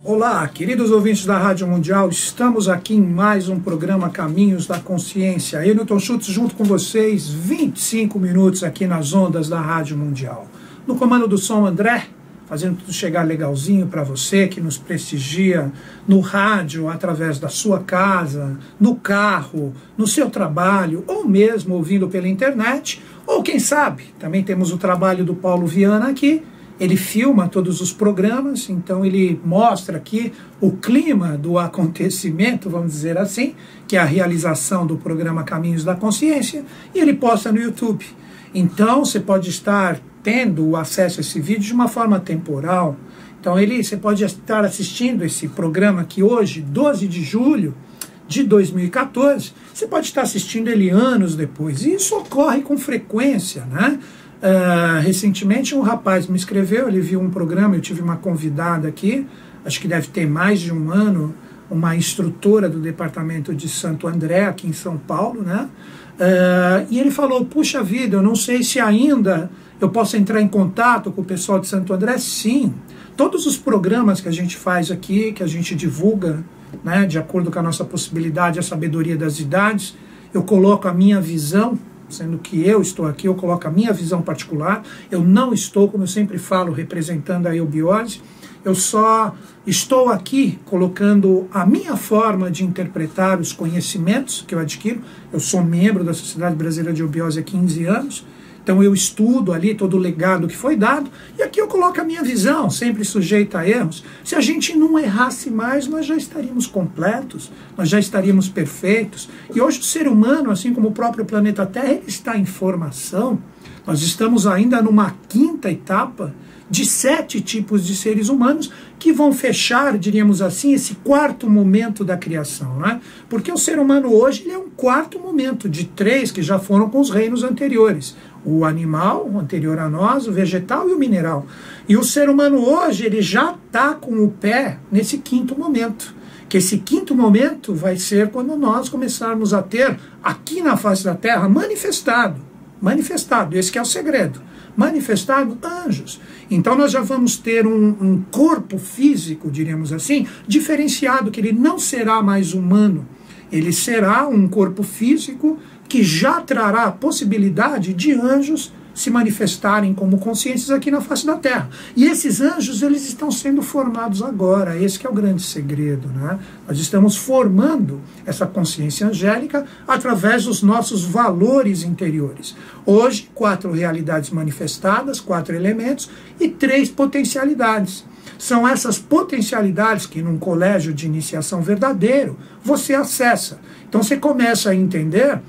Olá, queridos ouvintes da Rádio Mundial, estamos aqui em mais um programa Caminhos da Consciência. Eu, Newton Schultz, junto com vocês, 25 minutos aqui nas ondas da Rádio Mundial. No comando do som, André, fazendo tudo chegar legalzinho para você que nos prestigia no rádio, através da sua casa, no carro, no seu trabalho, ou mesmo ouvindo pela internet, ou quem sabe, também temos o trabalho do Paulo Viana aqui. Ele filma todos os programas, então ele mostra aqui o clima do acontecimento, vamos dizer assim, que é a realização do programa Caminhos da Consciência, e ele posta no YouTube. Então você pode estar tendo acesso a esse vídeo de uma forma temporal. Então você pode estar assistindo esse programa aqui hoje, 12 de julho de 2014, você pode estar assistindo ele anos depois, e isso ocorre com frequência, né? Recentemente um rapaz me escreveu, ele viu um programa, eu tive uma convidada aqui, acho que deve ter mais de um ano, uma instrutora do departamento de Santo André, aqui em São Paulo, né? E ele falou, puxa vida, eu não sei se ainda eu posso entrar em contato com o pessoal de Santo André. Sim, todos os programas que a gente faz aqui, que a gente divulga, né, de acordo com a nossa possibilidade, a sabedoria das idades, eu coloco a minha visão, sendo que eu estou aqui, eu coloco a minha visão particular, eu não estou, como eu sempre falo, representando a eubiose, eu só estou aqui colocando a minha forma de interpretar os conhecimentos que eu adquiro. Eu sou membro da Sociedade Brasileira de Eubiose há 15 anos, então eu estudo ali todo o legado que foi dado, e aqui eu coloco a minha visão, sempre sujeita a erros. Se a gente não errasse mais, nós já estaríamos completos, nós já estaríamos perfeitos. E hoje o ser humano, assim como o próprio planeta Terra, ele está em formação. Nós estamos ainda numa quinta etapa de 7 tipos de seres humanos que vão fechar, diríamos assim, esse quarto momento da criação, né? Porque o ser humano hoje ele é um quarto momento de 3 que já foram com os reinos anteriores. O animal, o anterior a nós, o vegetal e o mineral. E o ser humano hoje ele já está com o pé nesse quinto momento. Que esse quinto momento vai ser quando nós começarmos a ter, aqui na face da Terra, manifestado, esse que é o segredo, manifestado anjos. Então nós já vamos ter um corpo físico, diríamos assim, diferenciado, que ele não será mais humano, ele será um corpo físico que já trará a possibilidade de anjos se manifestarem como consciências aqui na face da Terra. E esses anjos, eles estão sendo formados agora, esse que é o grande segredo, né? Nós estamos formando essa consciência angélica através dos nossos valores interiores. Hoje, 4 realidades manifestadas, 4 elementos e 3 potencialidades. São essas potencialidades que num colégio de iniciação verdadeiro você acessa. Então você começa a entender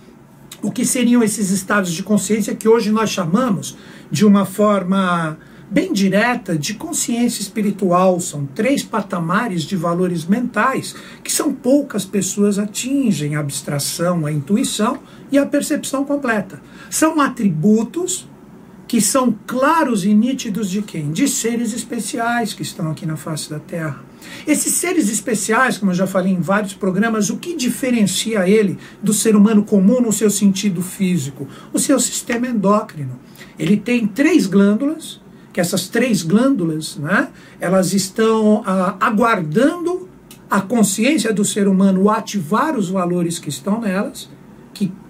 o que seriam esses estados de consciência que hoje nós chamamos de uma forma bem direta de consciência espiritual. São 3 patamares de valores mentais que são poucas pessoas atingem: a abstração, a intuição e a percepção completa. São atributos que são claros e nítidos de quem? De seres especiais que estão aqui na face da Terra. Esses seres especiais, como eu já falei em vários programas, o que diferencia ele do ser humano comum no seu sentido físico? O seu sistema endócrino. Ele tem 3 glândulas, que essas 3 glândulas, né, elas estão aguardando a consciência do ser humano ativar os valores que estão nelas.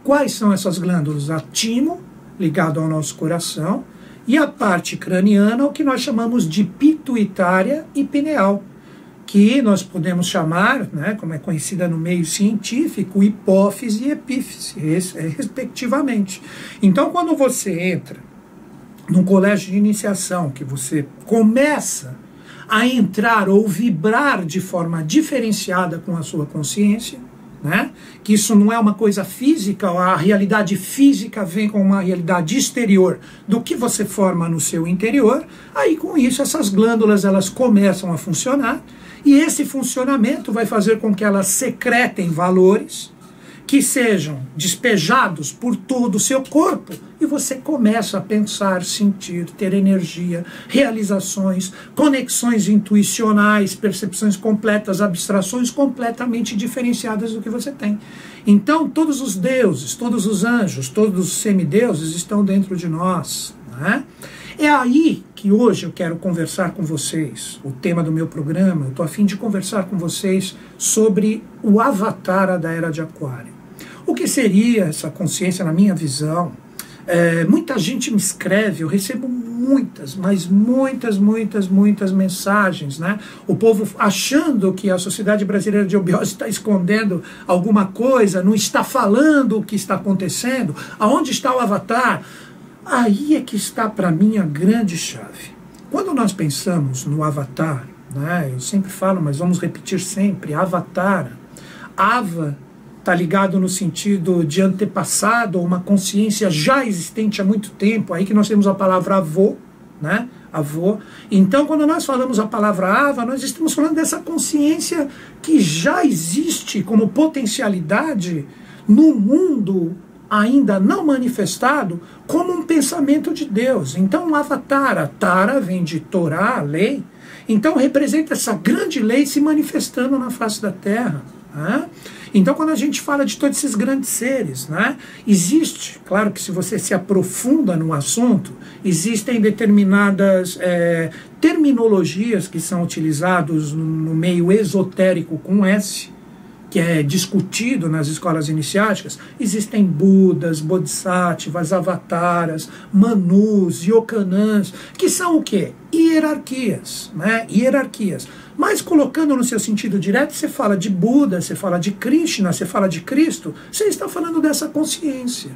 Quais são essas glândulas? A timo, ligado ao nosso coração, e a parte craniana, o que nós chamamos de pituitária e pineal, que nós podemos chamar, né, como é conhecida no meio científico, hipófise e epífise, respectivamente. Então, quando você entra num colégio de iniciação, que você começa a entrar ou vibrar de forma diferenciada com a sua consciência, né? Que isso não é uma coisa física, a realidade física vem com uma realidade exterior do que você forma no seu interior. Aí com isso essas glândulas elas começam a funcionar, e esse funcionamento vai fazer com que elas secretem valores que sejam despejados por todo o seu corpo, e você começa a pensar, sentir, ter energia, realizações, conexões intuicionais, percepções completas, abstrações completamente diferenciadas do que você tem. Então todos os deuses, todos os anjos, todos os semideuses estão dentro de nós, né? É aí que hoje eu quero conversar com vocês, o tema do meu programa, eu estou a fim de conversar com vocês sobre o avatar da Era de Aquário. O que seria essa consciência na minha visão? Muita gente me escreve, eu recebo muitas mensagens, né? O povo achando que a Sociedade Brasileira de Obiose está escondendo alguma coisa, não está falando o que está acontecendo, aonde está o avatar? Aí é que está para mim a grande chave. Quando nós pensamos no avatar, né, eu sempre falo, mas vamos repetir sempre, avatar, ava está ligado no sentido de antepassado, uma consciência já existente há muito tempo, aí que nós temos a palavra avô, né? Avô. Então, quando nós falamos a palavra ava, nós estamos falando dessa consciência que já existe como potencialidade no mundo ainda não manifestado como um pensamento de Deus. Então, o avatar, Tara vem de Torá, lei, então representa essa grande lei se manifestando na face da Terra, né? Então, quando a gente fala de todos esses grandes seres, né, existe, claro que se você se aprofunda no assunto, existem determinadas terminologias que são utilizadas no meio esotérico com S, que é discutido nas escolas iniciáticas. Existem Budas, Bodhisattvas, Avataras, Manus, Yoganãs, que são o quê? Hierarquias, né? Hierarquias. Mas colocando no seu sentido direto, você fala de Buda, você fala de Krishna, você fala de Cristo, você está falando dessa consciência,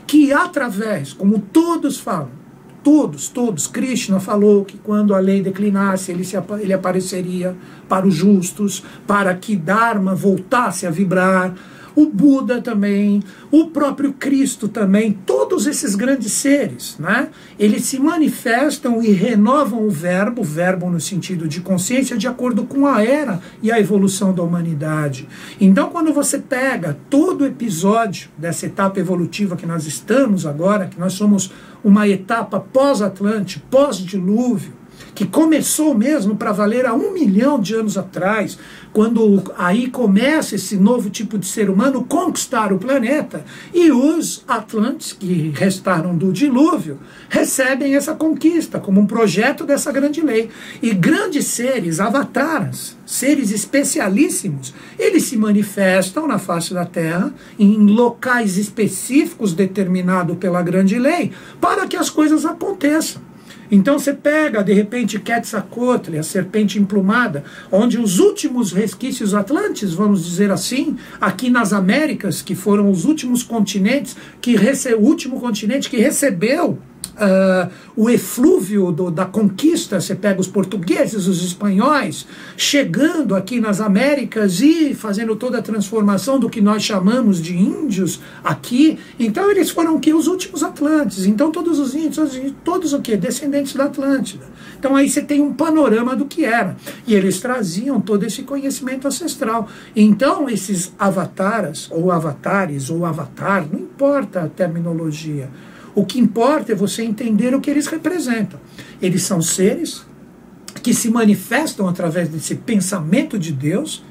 que através, como todos falam, todos, Krishna falou que quando a lei declinasse, ele apareceria para os justos, para que Dharma voltasse a vibrar. O Buda também, o próprio Cristo também, todos esses grandes seres, né? Eles se manifestam e renovam o verbo no sentido de consciência, de acordo com a era e a evolução da humanidade. Então, quando você pega todo o episódio dessa etapa evolutiva que nós estamos agora, que nós somos uma etapa pós-Atlântico, pós-dilúvio, que começou mesmo para valer há 1 milhão de anos atrás, quando aí começa esse novo tipo de ser humano conquistar o planeta, e os Atlantes, que restaram do dilúvio, recebem essa conquista como um projeto dessa grande lei. E grandes seres, avataras, seres especialíssimos, eles se manifestam na face da Terra, em locais específicos determinados pela grande lei, para que as coisas aconteçam. Então você pega, de repente, Quetzalcoatl, a serpente emplumada, onde os últimos resquícios atlantes, vamos dizer assim, aqui nas Américas, que foram os últimos continentes, o último continente que recebeu o eflúvio da conquista. Você pega os portugueses, os espanhóis, chegando aqui nas Américas e fazendo toda a transformação do que nós chamamos de índios aqui. Então eles foram aqui os últimos Atlantes. Então todos os índios, todos o quê? Descendentes da Atlântida. Então aí você tem um panorama do que era. E eles traziam todo esse conhecimento ancestral. Então esses avatares, ou avatar, não importa a terminologia. O que importa é você entender o que eles representam. Eles são seres que se manifestam através desse pensamento de Deus,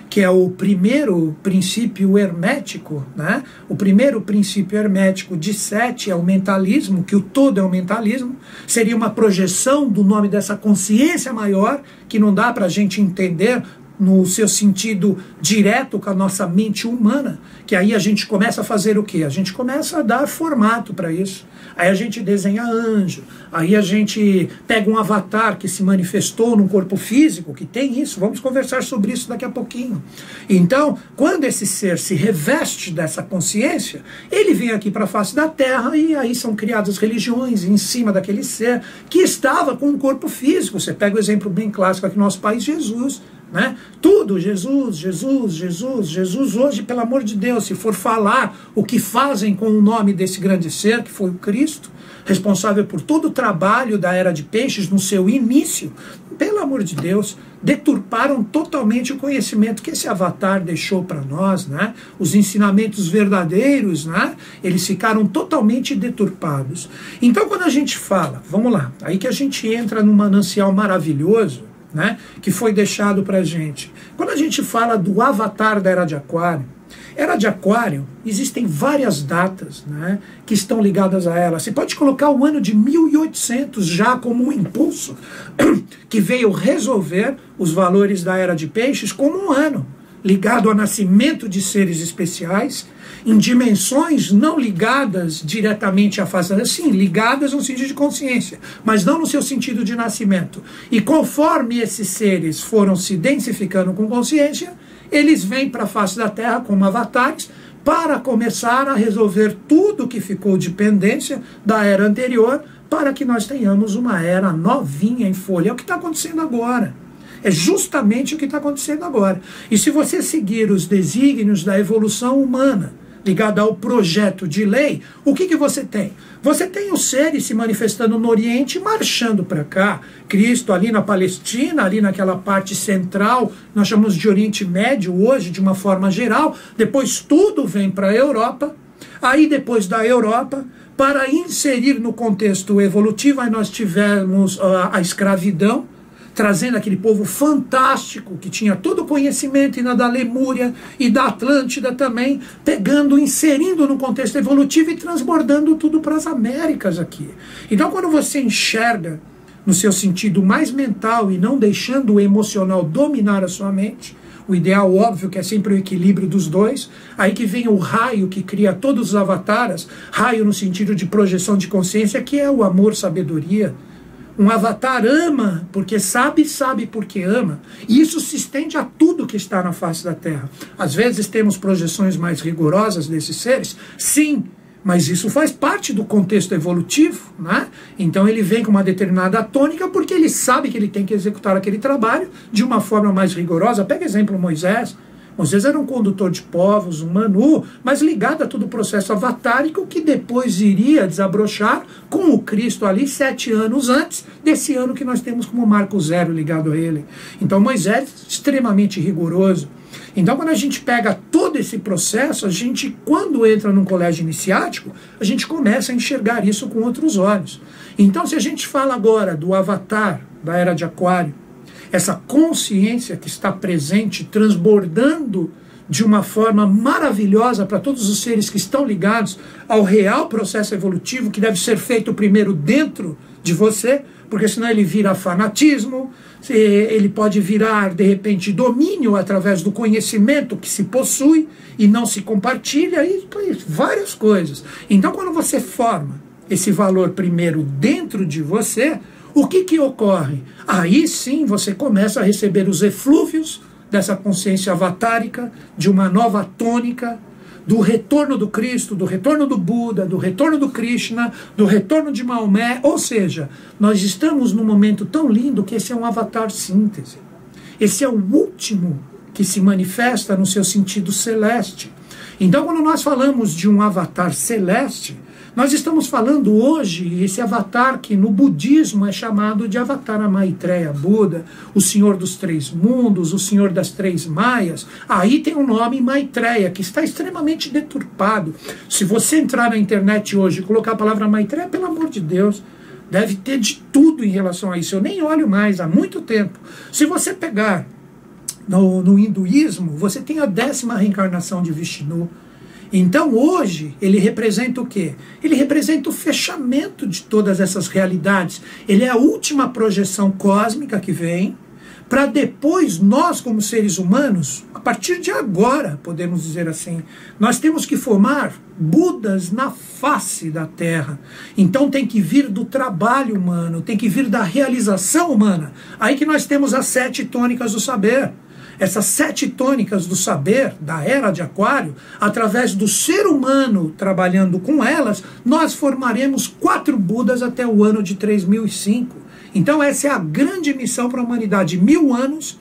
que é o primeiro princípio hermético, né? O primeiro princípio hermético de Sete é o mentalismo, que o todo é o mentalismo, seria uma projeção do nome dessa consciência maior, que não dá para a gente entender no seu sentido direto com a nossa mente humana, que aí a gente começa a fazer o quê? A gente começa a dar formato para isso. Aí a gente desenha anjo, aí a gente pega um avatar que se manifestou num corpo físico, que tem isso, vamos conversar sobre isso daqui a pouquinho. Então, quando esse ser se reveste dessa consciência, ele vem aqui para a face da Terra e aí são criadas religiões em cima daquele ser que estava com um corpo físico. Você pega o exemplo bem clássico aqui no nosso país, Jesus. Né? Tudo, Jesus hoje, pelo amor de Deus, se for falar o que fazem com o nome desse grande ser, que foi o Cristo, responsável por todo o trabalho da Era de Peixes no seu início, pelo amor de Deus, deturparam totalmente o conhecimento que esse avatar deixou para nós, né? Os ensinamentos verdadeiros, né? Eles ficaram totalmente deturpados. Então, quando a gente fala, vamos lá, aí que a gente entra num manancial maravilhoso, né, que foi deixado para a gente. Quando a gente fala do avatar da Era de Aquário, Era de Aquário, existem várias datas, né, que estão ligadas a ela. Você pode colocar o ano de 1800 já como um impulso que veio resolver os valores da Era de Peixes como um ano ligado ao nascimento de seres especiais, em dimensões não ligadas diretamente à fase, sim, ligadas no sentido de consciência, mas não no seu sentido de nascimento. E conforme esses seres foram se densificando com consciência, eles vêm para a face da Terra como avatares para começar a resolver tudo que ficou de pendência da era anterior, para que nós tenhamos uma era novinha em folha. É o que está acontecendo agora. É justamente o que está acontecendo agora. E se você seguir os desígnios da evolução humana, ligada ao projeto de lei, o que você tem? Você tem os seres se manifestando no Oriente, marchando para cá. Cristo ali na Palestina, ali naquela parte central, nós chamamos de Oriente Médio hoje, de uma forma geral. Depois tudo vem para a Europa. Aí depois da Europa, para inserir no contexto evolutivo, aí nós tivemos a escravidão, trazendo aquele povo fantástico, que tinha todo o conhecimento, e da Lemúria e da Atlântida também, pegando, inserindo no contexto evolutivo e transbordando tudo para as Américas aqui. Então, quando você enxerga no seu sentido mais mental e não deixando o emocional dominar a sua mente, o ideal, óbvio, que é sempre o equilíbrio dos dois, aí que vem o raio que cria todos os avatares, raio no sentido de projeção de consciência, que é o amor, sabedoria. Um avatar ama porque sabe porque ama. E isso se estende a tudo que está na face da Terra. Às vezes temos projeções mais rigorosas desses seres, sim, mas isso faz parte do contexto evolutivo, né? Então ele vem com uma determinada tônica porque ele sabe que ele tem que executar aquele trabalho de uma forma mais rigorosa. Pega exemplo Moisés. Moisés era um condutor de povos, um Manu, mas ligado a todo o processo avatárico que depois iria desabrochar com o Cristo ali 7 anos antes desse ano que nós temos como marco zero ligado a ele. Então Moisés extremamente rigoroso. Então quando a gente pega todo esse processo, a gente, quando entra num colégio iniciático, a gente começa a enxergar isso com outros olhos. Então se a gente fala agora do avatar da Era de Aquário, essa consciência que está presente, transbordando de uma forma maravilhosa para todos os seres que estão ligados ao real processo evolutivo, que deve ser feito primeiro dentro de você, porque senão ele vira fanatismo, ele pode virar, de repente, domínio através do conhecimento que se possui e não se compartilha, e várias coisas. Então, quando você forma esse valor primeiro dentro de você, o que ocorre? Aí sim você começa a receber os eflúvios dessa consciência avatárica, de uma nova tônica, do retorno do Cristo, do retorno do Buda, do retorno do Krishna, do retorno de Maomé. Ou seja, nós estamos num momento tão lindo que esse é um avatar síntese. Esse é o último que se manifesta no seu sentido celeste. Então, quando nós falamos de um avatar celeste, nós estamos falando hoje, esse avatar que no budismo é chamado de Avatara Maitreya Buda, o Senhor dos Três Mundos, o Senhor das Três Maias. Aí tem o nome Maitreya, que está extremamente deturpado. Se você entrar na internet hoje e colocar a palavra Maitreya, pelo amor de Deus, deve ter de tudo em relação a isso. Eu nem olho mais há muito tempo. Se você pegar no hinduísmo, você tem a 10ª reencarnação de Vishnu. Então hoje ele representa o quê? Ele representa o fechamento de todas essas realidades. Ele é a última projeção cósmica que vem, para depois nós como seres humanos, a partir de agora, podemos dizer assim, nós temos que formar Budas na face da Terra. Então tem que vir do trabalho humano, tem que vir da realização humana. Aí que nós temos as 7 tônicas do saber. Essas 7 tônicas do saber, da Era de Aquário, através do ser humano trabalhando com elas, nós formaremos 4 Budas até o ano de 3005. Então essa é a grande missão para a humanidade. 1000 anos,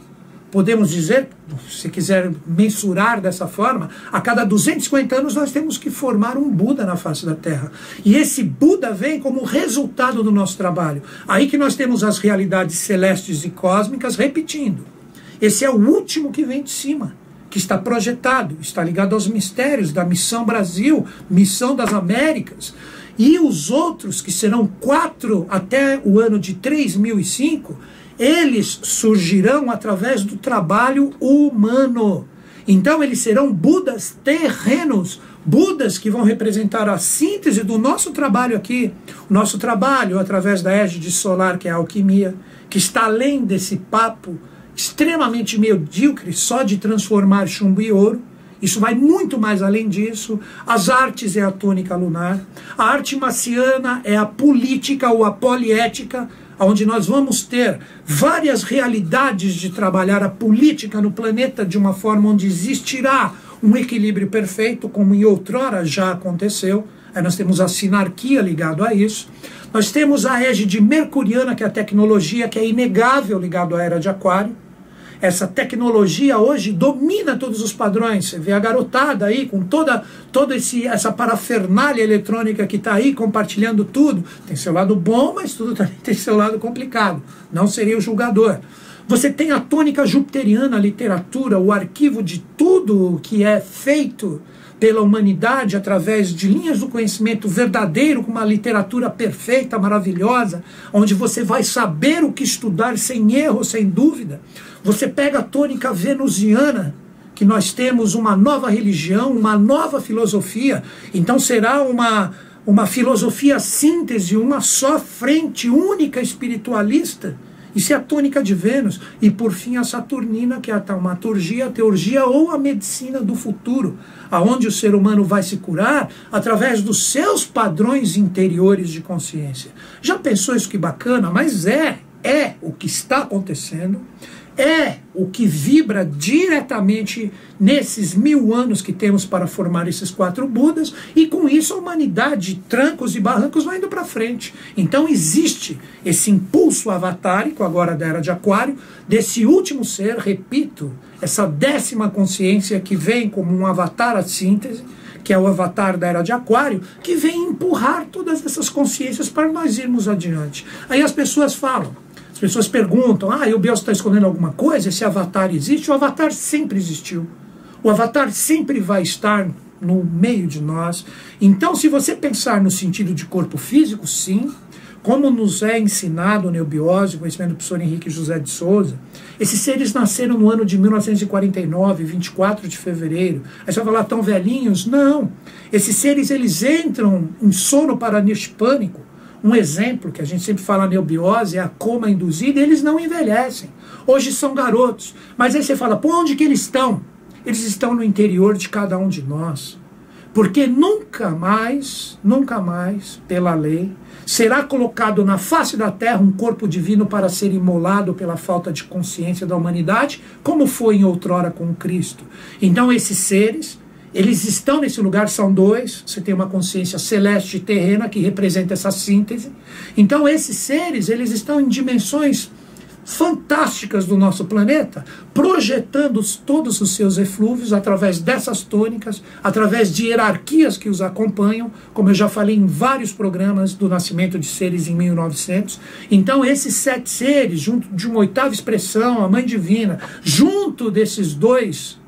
podemos dizer, se quiser mensurar dessa forma, a cada 250 anos nós temos que formar um Buda na face da Terra. E esse Buda vem como resultado do nosso trabalho. Aí que nós temos as realidades celestes e cósmicas repetindo. Esse é o último que vem de cima, que está projetado, está ligado aos mistérios da Missão Brasil, Missão das Américas. E os outros, que serão 4 até o ano de 3005, eles surgirão através do trabalho humano. Então eles serão Budas terrenos, Budas que vão representar a síntese do nosso trabalho aqui, o nosso trabalho através da égide solar, que é a alquimia, que está além desse papo extremamente medíocre só de transformar chumbo em ouro. Isso vai muito mais além disso. As artes é a tônica lunar, a arte marciana é a política ou a poliética, onde nós vamos ter várias realidades de trabalhar a política no planeta de uma forma onde existirá um equilíbrio perfeito, como em outrora já aconteceu. Aí nós temos a sinarquia ligado a isso. Nós temos a égide mercuriana, que é a tecnologia, que é inegável ligado à era de Aquário. Essa tecnologia hoje domina todos os padrões. Você vê a garotada aí com toda essa parafernália eletrônica que está aí compartilhando tudo. Tem seu lado bom, mas tudo também tem seu lado complicado. Não seria o julgador. Você tem a tônica jupiteriana, a literatura, o arquivo de tudo que é feito pela humanidade através de linhas do conhecimento verdadeiro, com uma literatura perfeita, maravilhosa, onde você vai saber o que estudar sem erro, sem dúvida. Você pega a tônica venusiana, que nós temos uma nova religião, uma nova filosofia, então será uma filosofia síntese, uma só frente única espiritualista. Isso é a tônica de Vênus. E por fim a saturnina, que é a taumaturgia, a teurgia ou a medicina do futuro, aonde o ser humano vai se curar através dos seus padrões interiores de consciência. Já pensou isso que bacana? Mas é o que está acontecendo, é o que vibra diretamente nesses 1000 anos que temos para formar esses 4 Budas, e com isso a humanidade, trancos e barrancos, vai indo para frente. Então existe esse impulso avatárico, agora da era de Aquário, desse último ser, repito, essa 10ª consciência que vem como um avatar à síntese, que é o avatar da era de Aquário, que vem empurrar todas essas consciências para nós irmos adiante. Aí as pessoas falam, as pessoas perguntam, o Biel está escondendo alguma coisa? Esse avatar existe? O avatar sempre existiu. O avatar sempre vai estar no meio de nós. Então, se você pensar no sentido de corpo físico, sim, como nos é ensinado no Neubiose, conhecimento do professor Henrique José de Souza, esses seres nasceram no ano de 1949, 24 de fevereiro. Aí você vai falar, tão velhinhos? Não. Esses seres, eles entram em sono paranispânico. Um exemplo que a gente sempre fala na neubiose é a coma induzida, e eles não envelhecem. Hoje são garotos. Mas aí você fala, onde que eles estão? Eles estão no interior de cada um de nós. Porque nunca mais, pela lei, será colocado na face da terra um corpo divino para ser imolado pela falta de consciência da humanidade, como foi em outrora com Cristo. Então esses seres, eles estão nesse lugar, são 2, você tem uma consciência celeste e terrena que representa essa síntese. Então esses seres, eles estão em dimensões fantásticas do nosso planeta, projetando todos os seus eflúvios através dessas tônicas, através de hierarquias que os acompanham, como eu já falei em vários programas do nascimento de seres em 1900. Então esses 7 seres, junto de uma 8ª expressão, a Mãe Divina, junto desses dois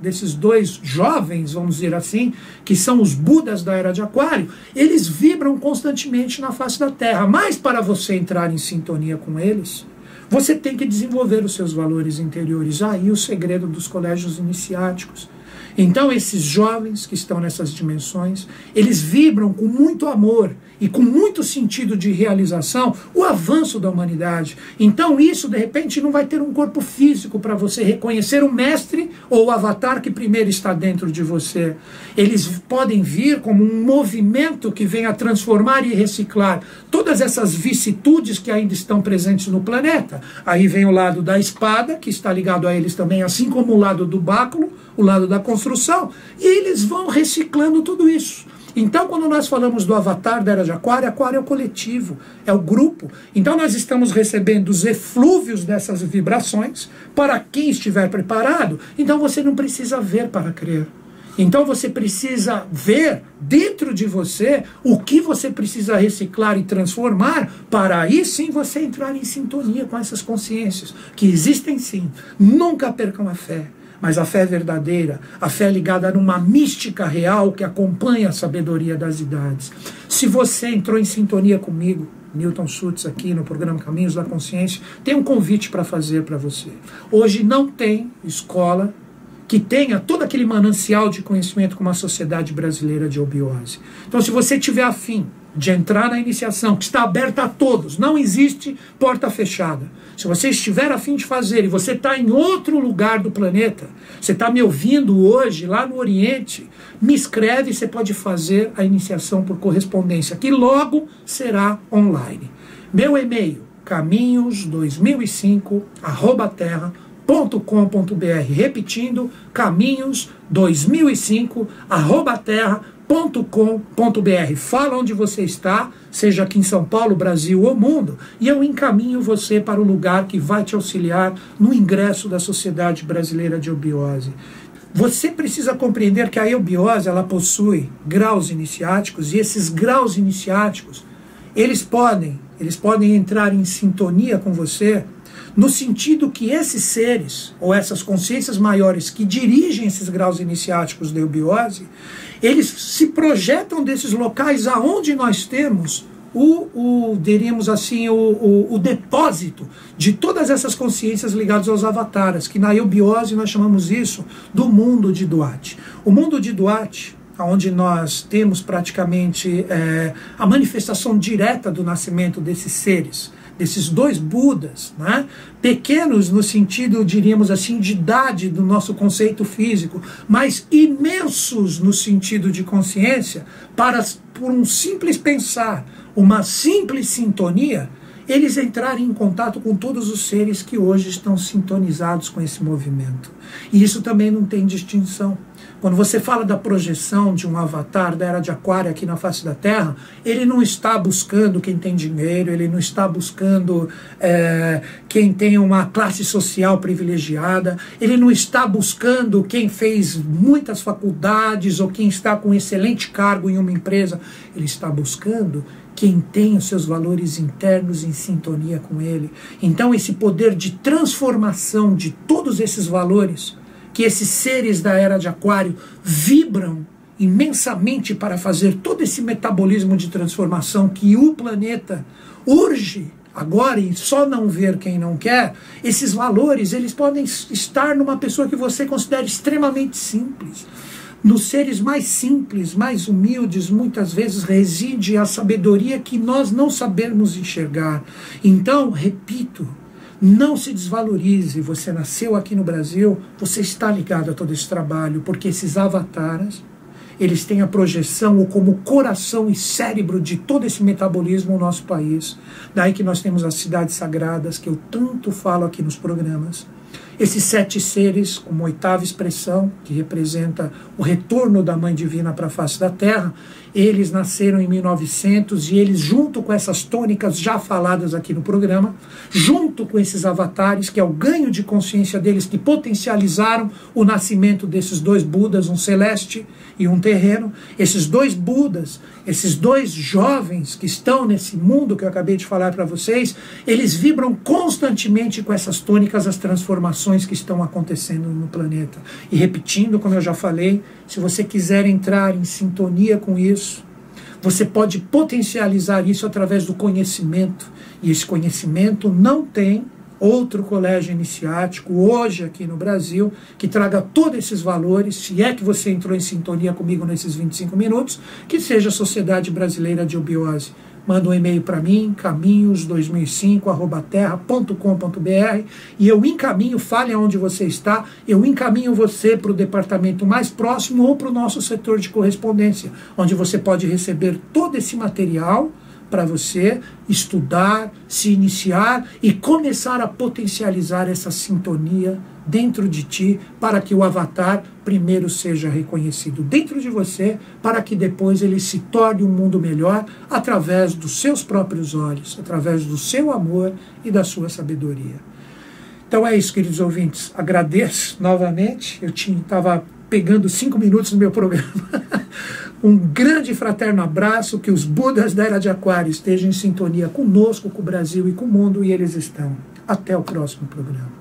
jovens, vamos dizer assim, que são os Budas da Era de Aquário, eles vibram constantemente na face da Terra. Mas para você entrar em sintonia com eles, você tem que desenvolver os seus valores interiores. Aí o segredo dos colégios iniciáticos. Então esses jovens que estão nessas dimensões, eles vibram com muito amor e com muito sentido de realização o avanço da humanidade. Então isso, de repente, não vai ter um corpo físico para você reconhecer o mestre ou o avatar que primeiro está dentro de você. Eles podem vir como um movimento que vem a transformar e reciclar todas essas vicissitudes que ainda estão presentes no planeta. Aí vem o lado da espada, que está ligado a eles também, assim como o lado do báculo, o lado da construção, e eles vão reciclando tudo isso. Então, quando nós falamos do avatar da Era de Aquário, Aquário é o coletivo, é o grupo. Então, nós estamos recebendo os eflúvios dessas vibrações para quem estiver preparado. Então, você não precisa ver para crer. Então, você precisa ver dentro de você o que você precisa reciclar e transformar para aí sim você entrar em sintonia com essas consciências, que existem sim. Nunca percam a fé. Mas a fé verdadeira, a fé ligada numa mística real que acompanha a sabedoria das idades. Se você entrou em sintonia comigo, Newton Schultz, aqui no programa Caminhos da Consciência, tem um convite para fazer para você. Hoje não tem escola que tenha todo aquele manancial de conhecimento como a Sociedade Brasileira de Eubiose. Então, se você tiver afim de entrar na iniciação, que está aberta a todos, não existe porta fechada. Se você estiver afim de fazer e você está em outro lugar do planeta, você está me ouvindo hoje lá no Oriente, me escreve e você pode fazer a iniciação por correspondência, que logo será online. Meu e-mail, caminhos2005@terra.com.br, repetindo, caminhos2005@terra.com.br. Fala onde você está, seja aqui em São Paulo, Brasil ou mundo, e eu encaminho você para o lugar que vai te auxiliar no ingresso da Sociedade Brasileira de Eubiose. Você precisa compreender que a eubiose, ela possui graus iniciáticos, e esses graus iniciáticos, eles podem entrar em sintonia com você, no sentido que esses seres, ou essas consciências maiores que dirigem esses graus iniciáticos da eubiose, eles se projetam desses locais aonde nós temos diríamos assim, o depósito de todas essas consciências ligadas aos avataras, que na eubiose nós chamamos isso do mundo de Duat. O mundo de Duat, onde nós temos praticamente a manifestação direta do nascimento desses seres, desses dois Budas, né? Pequenos no sentido, diríamos assim, de idade do nosso conceito físico, mas imensos no sentido de consciência, por um simples pensar, uma simples sintonia, eles entrarem em contato com todos os seres que hoje estão sintonizados com esse movimento. E isso também não tem distinção. Quando você fala da projeção de um avatar da Era de Aquário aqui na face da Terra, ele não está buscando quem tem dinheiro, ele não está buscando quem tem uma classe social privilegiada, ele não está buscando quem fez muitas faculdades ou quem está com um excelente cargo em uma empresa. Ele está buscando quem tem os seus valores internos em sintonia com ele. Então esse poder de transformação de todos esses valores, que esses seres da Era de Aquário vibram imensamente para fazer todo esse metabolismo de transformação que o planeta urge agora, e só não ver quem não quer, esses valores, eles podem estar numa pessoa que você considera extremamente simples. Nos seres mais simples, mais humildes, muitas vezes reside a sabedoria que nós não sabemos enxergar. Então, repito, não se desvalorize. Você nasceu aqui no Brasil, você está ligado a todo esse trabalho, porque esses avatares, eles têm a projeção ou como coração e cérebro de todo esse metabolismo no nosso país. Daí que nós temos as cidades sagradas, que eu tanto falo aqui nos programas. Esses 7 seres, como oitava expressão, que representa o retorno da Mãe Divina para a face da Terra, eles nasceram em 1900 e eles, junto com essas tônicas já faladas aqui no programa, junto com esses avatares, que é o ganho de consciência deles, que potencializaram o nascimento desses 2 Budas, um celeste e um terreno, esses 2 Budas, esses 2 jovens que estão nesse mundo que eu acabei de falar para vocês, eles vibram constantemente com essas tônicas, as transformações que estão acontecendo no planeta. E repetindo, como eu já falei, se você quiser entrar em sintonia com isso, você pode potencializar isso através do conhecimento. E esse conhecimento não tem outro colégio iniciático hoje aqui no Brasil que traga todos esses valores, se é que você entrou em sintonia comigo nesses 25 minutos, que seja a Sociedade Brasileira de Eubiose. Manda um e-mail para mim, caminhos2005@terra.com.br, e eu encaminho, fale aonde você está, eu encaminho você para o departamento mais próximo ou para o nosso setor de correspondência, onde você pode receber todo esse material para você estudar, se iniciar e começar a potencializar essa sintonia dentro de ti, para que o avatar primeiro seja reconhecido dentro de você, para que depois ele se torne um mundo melhor através dos seus próprios olhos, através do seu amor e da sua sabedoria. Então é isso, queridos ouvintes. Agradeço novamente. Eu estava pegando 5 minutos no meu programa. Um grande e fraterno abraço, que os Budas da Era de Aquário estejam em sintonia conosco, com o Brasil e com o mundo, e eles estão. Até o próximo programa.